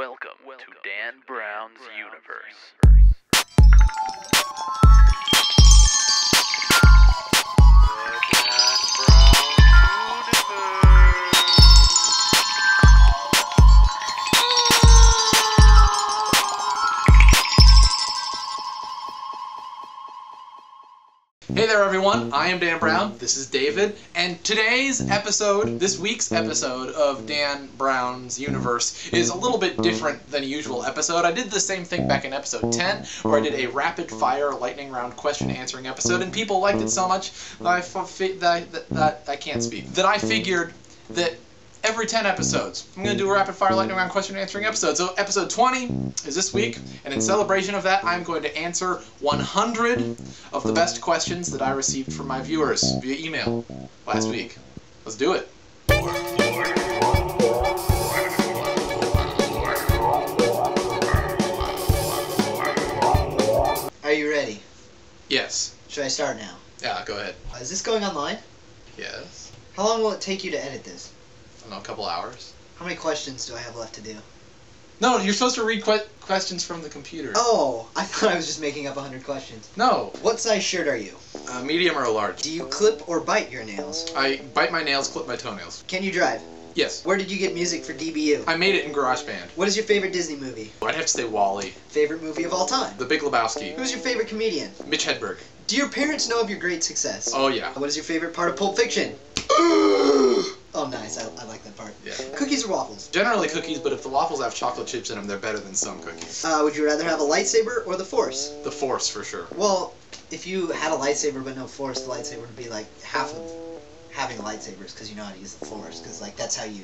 Welcome to Dan Brown's universe. Hey there everyone, I am Dan Brown, this is David, and this week's episode of Dan Brown's Universe is a little bit different than a usual episode. I did the same thing back in episode 10, where I did a rapid fire lightning round question answering episode, and people liked it so much that I can't speak. That I figured that every 10 episodes, I'm going to do a rapid-fire lightning round question-answering episode. So episode 20 is this week, and in celebration of that, I'm going to answer 100 of the best questions that I received from my viewers via email last week. Let's do it. Are you ready? Yes. Should I start now? Yeah, go ahead. Is this going online? Yes. How long will it take you to edit this? I don't know, a couple hours. How many questions do I have left to do? No, you're supposed to read questions from the computer. Oh, I thought I was just making up 100 questions. No. What size shirt are you? Medium or a large. Do you clip or bite your nails? I bite my nails, clip my toenails. Can you drive? Yes. Where did you get music for DBU? I made it in GarageBand. What is your favorite Disney movie? I'd have to say Wall-E. Favorite movie of all time? The Big Lebowski. Who's your favorite comedian? Mitch Hedberg. Do your parents know of your great success? Oh, yeah. What is your favorite part of Pulp Fiction? Oh, nice. I like that part. Yeah. Cookies or waffles? Generally cookies, but if the waffles have chocolate chips in them, they're better than some cookies. Would you rather have a lightsaber or the Force? The Force, for sure. Well, if you had a lightsaber but no Force, the lightsaber would be like half of having lightsabers because you know how to use the Force, because like that's how you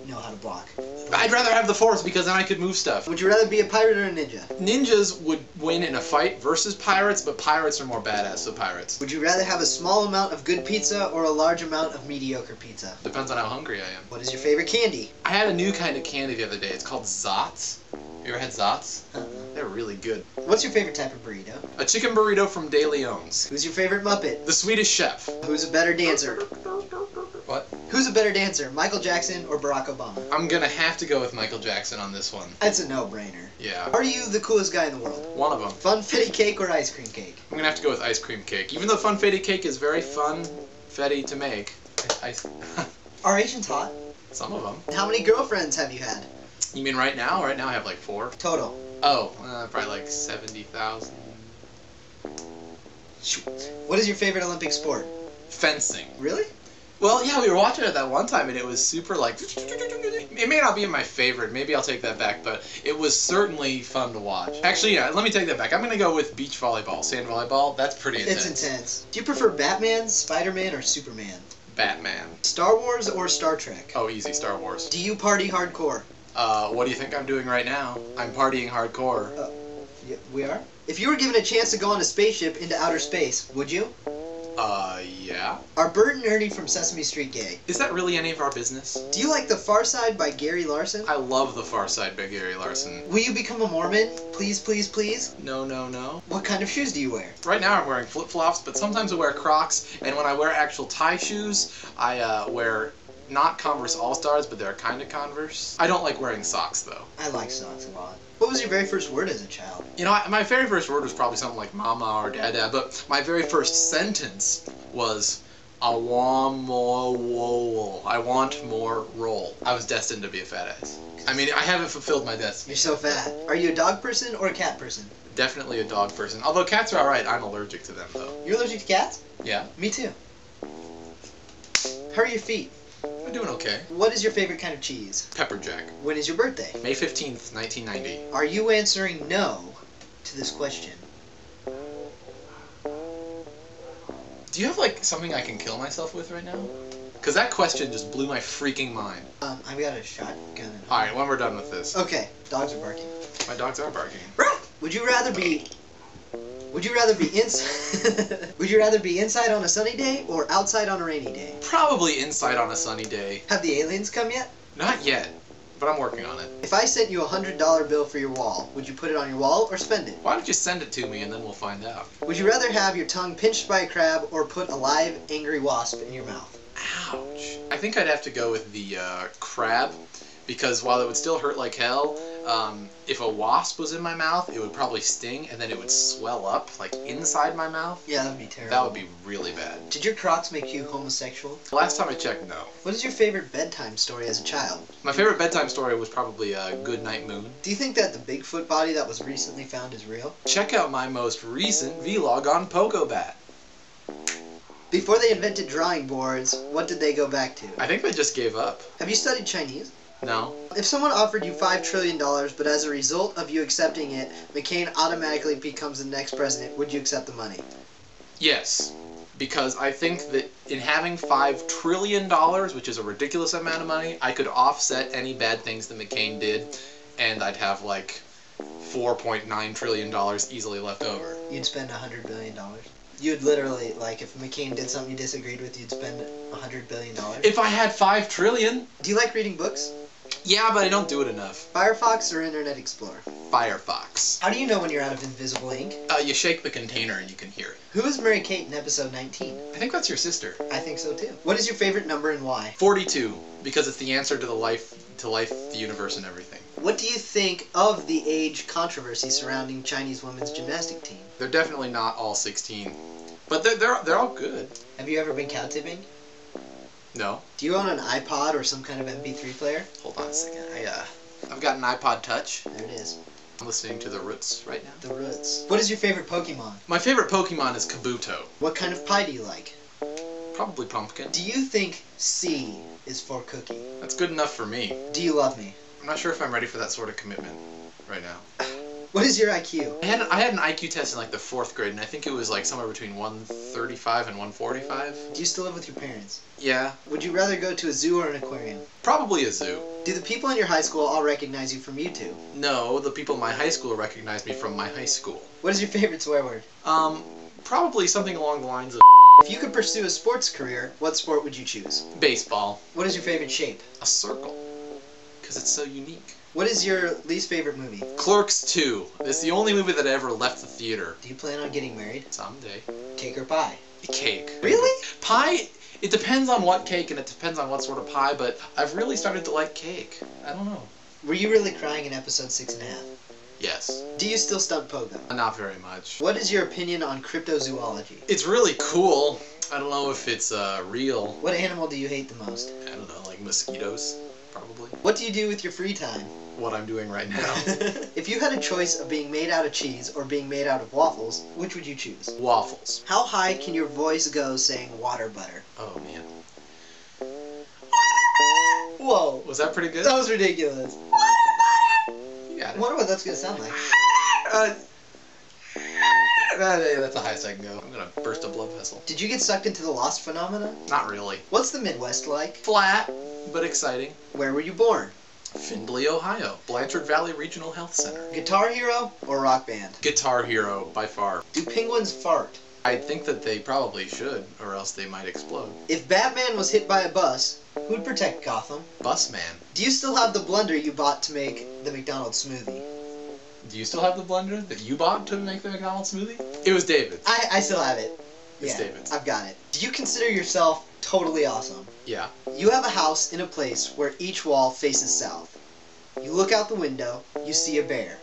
know how to block. I'd rather have the Force because then I could move stuff. Would you rather be a pirate or a ninja? Ninjas would win in a fight versus pirates, but pirates are more badass than pirates. Would you rather have a small amount of good pizza or a large amount of mediocre pizza? Depends on how hungry I am. What is your favorite candy? I had a new kind of candy the other day. It's called Zots. You ever had Zots? They're really good. What's your favorite type of burrito? A chicken burrito from De Leon's. Who's your favorite Muppet? The Swedish Chef. Who's a better dancer? What? Who's a better dancer, Michael Jackson or Barack Obama? I'm gonna have to go with Michael Jackson on this one. That's a no-brainer. Yeah. Are you the coolest guy in the world? One of them. Funfetti cake or ice cream cake? I'm gonna have to go with ice cream cake. Even though funfetti cake is very fun-fetty to make. Are Asians hot? Some of them. How many girlfriends have you had? You mean right now? Right now I have like 4. Total. Oh, probably like 70,000. What is your favorite Olympic sport? Fencing. Really? Well, yeah, we were watching it that one time, and it was super, like... It may not be my favorite. Maybe I'll take that back, but it was certainly fun to watch. Actually, yeah, let me take that back. I'm going to go with beach volleyball, sand volleyball. That's pretty intense. It's intense. Do you prefer Batman, Spider-Man, or Superman? Batman. Star Wars or Star Trek? Oh, easy, Star Wars. Do you party hardcore? What do you think I'm doing right now? I'm partying hardcore. Yeah, we are? If you were given a chance to go on a spaceship into outer space, would you? Yeah. Are Bert and Ernie from Sesame Street gay? Is that really any of our business? Do you like The Far Side by Gary Larson? I love The Far Side by Gary Larson. Will you become a Mormon? Please, please, please? No, no, no. What kind of shoes do you wear? Right now I'm wearing flip-flops, but sometimes I wear Crocs, and when I wear actual tie shoes, I wear not Converse All-Stars, but they're kind of Converse. I don't like wearing socks, though. I like socks a lot. What was your very first word as a child? You know, my very first word was probably something like mama or dada, but my very first sentence was, I want more roll. I want more roll. I was destined to be a fat ass. I mean, I haven't fulfilled my destiny. You're so fat. Are you a dog person or a cat person? Definitely a dog person. Although cats are alright, I'm allergic to them, though. You're allergic to cats? Yeah. Me too. How are your feet? I'm doing okay. What is your favorite kind of cheese? Pepper Jack. When is your birthday? May 15th, 1990. Are you answering no to this question? Do you have, like, something I can kill myself with right now? Because that question just blew my freaking mind. I've got a shotgun. Alright, when we're done with this. Okay, dogs are barking. My dogs are barking. Would you rather be Would you rather be inside on a sunny day or outside on a rainy day? Probably inside on a sunny day. Have the aliens come yet? Not yet, but I'm working on it. If I sent you a $100 bill for your wall, would you put it on your wall or spend it? Why don't you send it to me and then we'll find out. Would you rather have your tongue pinched by a crab or put a live, angry wasp in your mouth? Ouch. I think I'd have to go with the crab, because while it would still hurt like hell, if a wasp was in my mouth, it would probably sting, and then it would swell up, like, inside my mouth. Yeah, that would be terrible. That would be really bad. Did your Crocs make you homosexual? Last time I checked, no. What is your favorite bedtime story as a child? My favorite bedtime story was probably Good Night Moon. Do you think that the Bigfoot body that was recently found is real? Check out my most recent vlog on Pogobat. Before they invented drawing boards, what did they go back to? I think they just gave up. Have you studied Chinese? No. If someone offered you $5 trillion, but as a result of you accepting it, McCain automatically becomes the next president, would you accept the money? Yes. Because I think that in having $5 trillion, which is a ridiculous amount of money, I could offset any bad things that McCain did, and I'd have like $4.9 trillion easily left over. You'd spend $100 billion. You'd literally, like, if McCain did something you disagreed with, you'd spend $100 billion. If I had $5 trillion? Do you like reading books? Yeah, but I don't do it enough. Firefox or Internet Explorer? Firefox. How do you know when you're out of invisible ink? You shake the container and you can hear it. Who is Mary Kate in episode 19? I think that's your sister. I think so too. What is your favorite number and why? 42, because it's the answer to life, the universe, and everything. What do you think of the age controversy surrounding Chinese women's gymnastic team? They're definitely not all 16, but they're all good. Have you ever been cow tipping? No. Do you own an iPod or some kind of MP3 player? Hold on a second. I've got an iPod Touch. There it is. I'm listening to The Roots right now. The Roots. What is your favorite Pokemon? My favorite Pokemon is Kabuto. What kind of pie do you like? Probably pumpkin. Do you think C is for cookie? That's good enough for me. Do you love me? I'm not sure if I'm ready for that sort of commitment right now. What is your IQ? I had an IQ test in like the 4th grade, and I think it was like somewhere between 135 and 145. Do you still live with your parents? Yeah. Would you rather go to a zoo or an aquarium? Probably a zoo. Do the people in your high school all recognize you from YouTube? No, the people in my high school recognize me from my high school. What is your favorite swear word? Probably something along the lines of If you could pursue a sports career, what sport would you choose? baseball. What is your favorite shape? A circle. Because it's so unique. What is your least favorite movie? Clerks 2. It's the only movie that I ever left the theater. Do you plan on getting married? Someday. Cake or pie? Cake. Really? Pie, it depends on what cake and it depends on what sort of pie, but I've really started to like cake. I don't know. Were you really crying in episode 6.5? Yes. Do you still stunt pogo? Not very much. What is your opinion on cryptozoology? It's really cool. I don't know if it's real. What animal do you hate the most? I don't know, like mosquitoes, probably. What do you do with your free time? What I'm doing right now. If you had a choice of being made out of cheese or being made out of waffles, which would you choose? Waffles. How high can your voice go saying water butter? Oh, man. Whoa. Was that pretty good? That was ridiculous. You got I it. wonder what that's going to sound like. That's the highest I can go. I'm gonna burst a blood vessel. Did you get sucked into the Lost phenomena? Not really. What's the Midwest like? Flat, but exciting. Where were you born? Findlay, Ohio. Blanchard Valley Regional Health Center. Guitar Hero or rock band? Guitar Hero, by far. Do penguins fart? I think that they probably should, or else they might explode. If Batman was hit by a bus, who'd protect Gotham? Busman. Do you still have the blender you bought to make the McDonald's smoothie? Do you still have the blender that you bought to make the McDonald's smoothie? It was David. I still have it. It's Yeah, David's. I've got it. Do you consider yourself totally awesome? Yeah. You have a house in a place where each wall faces south. You look out the window, you see a bear.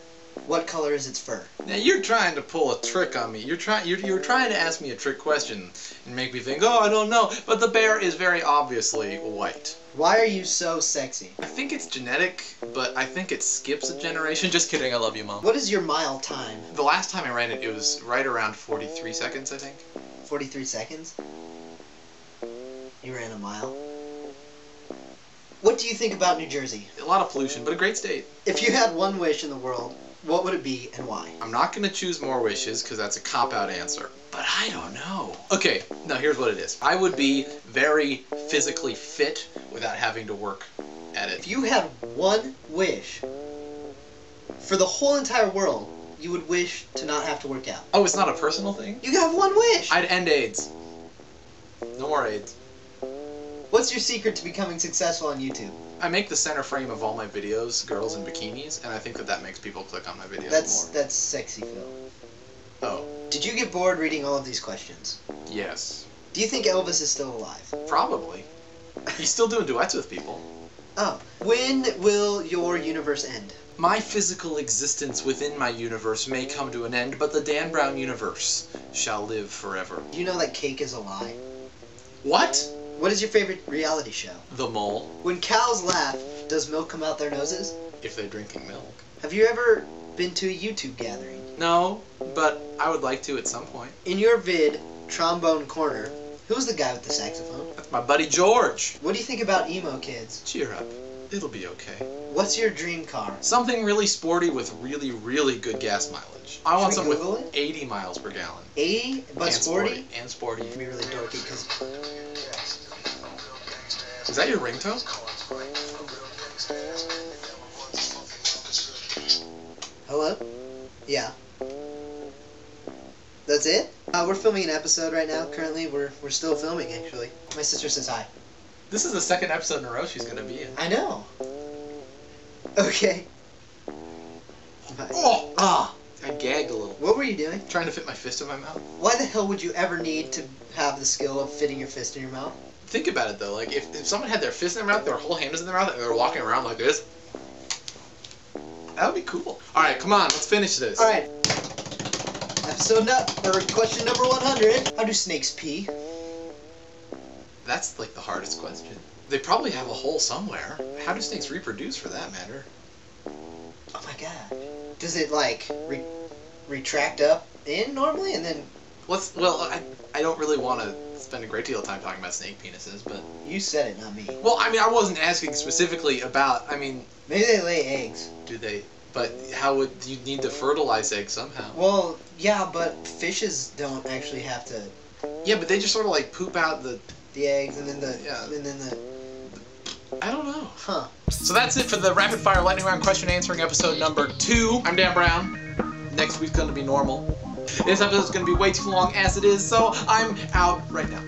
What color is its fur? Now you're trying to pull a trick on me. You're trying to ask me a trick question and make me think, oh, I don't know. But the bear is very obviously white. Why are you so sexy? I think it's genetic, but I think it skips a generation. Just kidding, I love you, Mom. What is your mile time? The last time I ran it, it was right around 43 seconds, I think. 43 seconds? You ran a mile? What do you think about New Jersey? A lot of pollution, but a great state. If you had one wish in the world, what would it be and why? I'm not going to choose more wishes because that's a cop-out answer. But I don't know. Okay, now here's what it is. I would be very physically fit without having to work at it. If you had one wish for the whole entire world, you would wish to not have to work out. Oh, it's not a personal thing? You have one wish! I'd end AIDS. No more AIDS. What's your secret to becoming successful on YouTube? I make the center frame of all my videos girls in bikinis, and I think that makes people click on my videos more. That's sexy, Phil. Oh, Did you get bored reading all of these questions? yes. Do you think Elvis is still alive? Probably. He's still doing duets with people. Oh. When will your universe end? My physical existence within my universe may come to an end, but the Dan Brown universe shall live forever. Do you know that cake is a lie? What? What is your favorite reality show? The mole. When cows laugh, does milk come out their noses? If they're drinking milk. Have you ever been to a YouTube gathering? No, but I would like to at some point. In your vid, Trombone Corner, who's the guy with the saxophone? That's my buddy George. What do you think about emo kids? Cheer up. It'll be okay. What's your dream car? Something really sporty with really, really good gas mileage. I want Should we something with Google it? 80 miles per gallon. 80, but And sporty? And sporty. It'd be really dorky because Is that your ringtone? hello? Yeah. That's it? We're filming an episode right now. Currently, we're still filming, actually. My sister says hi. This is the second episode in a row she's gonna be in. I know. Okay. Bye. Oh! Ah, I gagged a little. what were you doing? Trying to fit my fist in my mouth. Why the hell would you ever need to have the skill of fitting your fist in your mouth? Think about it though, like if someone had their fist in their mouth, their whole hand was in their mouth, and they were walking around like this, that would be cool. Alright, come on, let's finish this. Alright. Question number 100. How do snakes pee? That's like the hardest question. They probably have a hole somewhere. How do snakes reproduce for that matter? Oh my god. Does it like retract up in normally and then... I don't really want to spend a great deal of time talking about snake penises, but... You said it, not me. Well, I mean, I wasn't asking specifically about, I mean... Maybe they lay eggs. Do they? But how would you need to fertilize eggs somehow? Well, yeah, but fishes don't actually have to... Yeah, but they just sort of like poop out the eggs and then the... Yeah. And then the... I don't know. Huh. So that's it for the rapid fire lightning round question answering episode number 2. I'm Dan Brown. Next week's gonna be normal. This episode's gonna be way too long as it is, so I'm out right now.